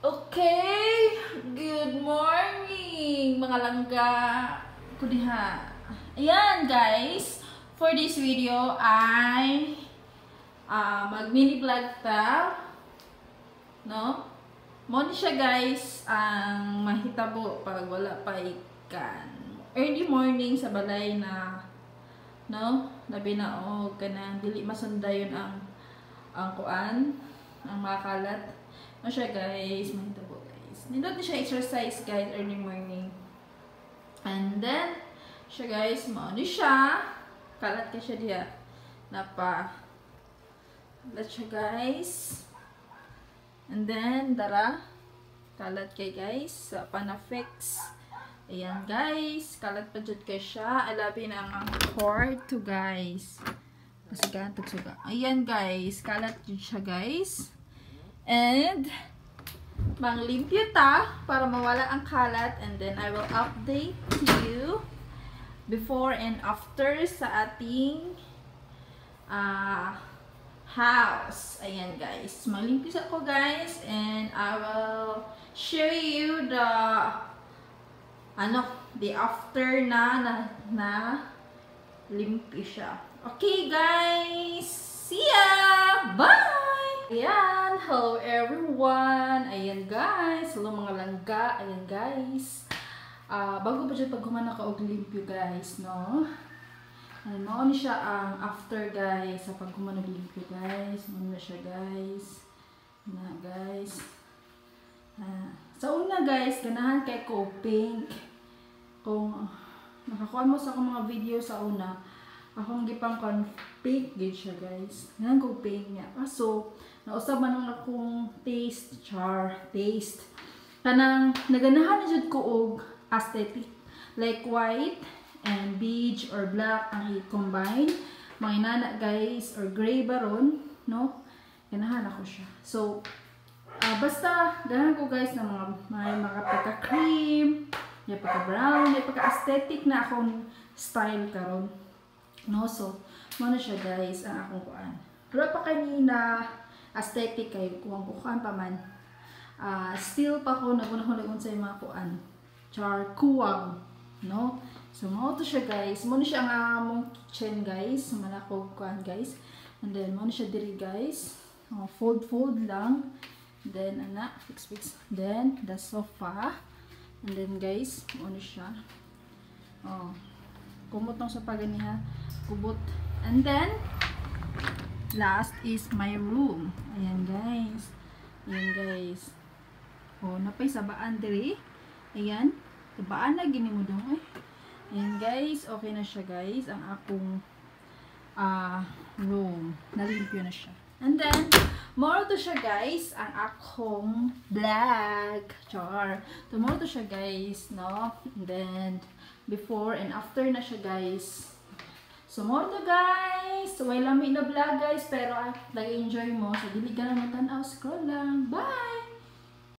Okay, good morning mga langga ko diha. Ayan guys, for this video ay mag mini vlog ta, no? Mo ni siya guys ang mahitabo pag wala pa ikan. Early morning sa balay na, no? Labi na og kanang dili masundayon ang kuan, ang mga kalat. Ano siya guys, mahitabo guys. Nindot na siya exercise guys, early morning. And then, siya guys, mauni siya. Kalat ka siya diya. Napa. Kalat siya guys. And then, dara. Kalat kay guys. Sa panafix. Ayan guys. Kalat pa dyan kay siya. Alabi na ang cord to guys. Pasigaan tagsuga. Ayan guys. Kalat dyan siya guys. And manglimpyo ta para mawala ang kalat, and then I will update you before and after sa ating house. Ayan guys, manglimpyo ako guys, and I will show you the after na limpyo siya. Okay guys, see ya, bye. Ayan, hello everyone. Ayan guys, hello mga langga. Ayan guys, bago pa dyan pag humana ka og limpyo guys, no? Ano, mauni siya ang after guys sa pag humana og limpyo guys. Mauni na siya guys. Na guys. Sa una guys, ganahan kay ko pink. Kung nakakuha mo sa akong mga video sa una, akong gipang pink gid siya guys. Ganahan ko pink niya. So nausab man ang akong taste. Kanang naganahan na jud ko og aesthetic. Like white and beige or black ang i-combine. Mga inana guys, or gray baron, no? Ganahan ako siya. So, basta ganahan ko guys na mga pagka-cream, may pagka-brown, may pagka-aesthetic na akong style karon. No? So, muna siya guys ang akong kuan. Pero pa kanina, aesthetic kayo, kuwang pa man. Still pa ko nagunahon sa mga kuan. Kuwang, no? So, mao to siya guys. Muna siya ang among kitchen guys. Malakog kuan guys. And then, muna siya diri guys. Fold lang. Then, fix. Then, the sofa. And then guys, muna siya. Kumot lang sa paganiha. Kubot. And then, last is my room. Ayan guys. Napay sabaan diri. Ayan. Sabaan na gini mo dong eh. Ayan guys. Okay na siya guys. Ang akong room. Nalimpyo na siya. And then, more to siya guys. Ang akong vlog. Tomorrow to siya guys. No? And then, before and after na siya guys. So, more to guys. So, way lami na vlog guys. Pero, nag-enjoy mo. So, dili ka na matanaw. Scroll lang. Bye!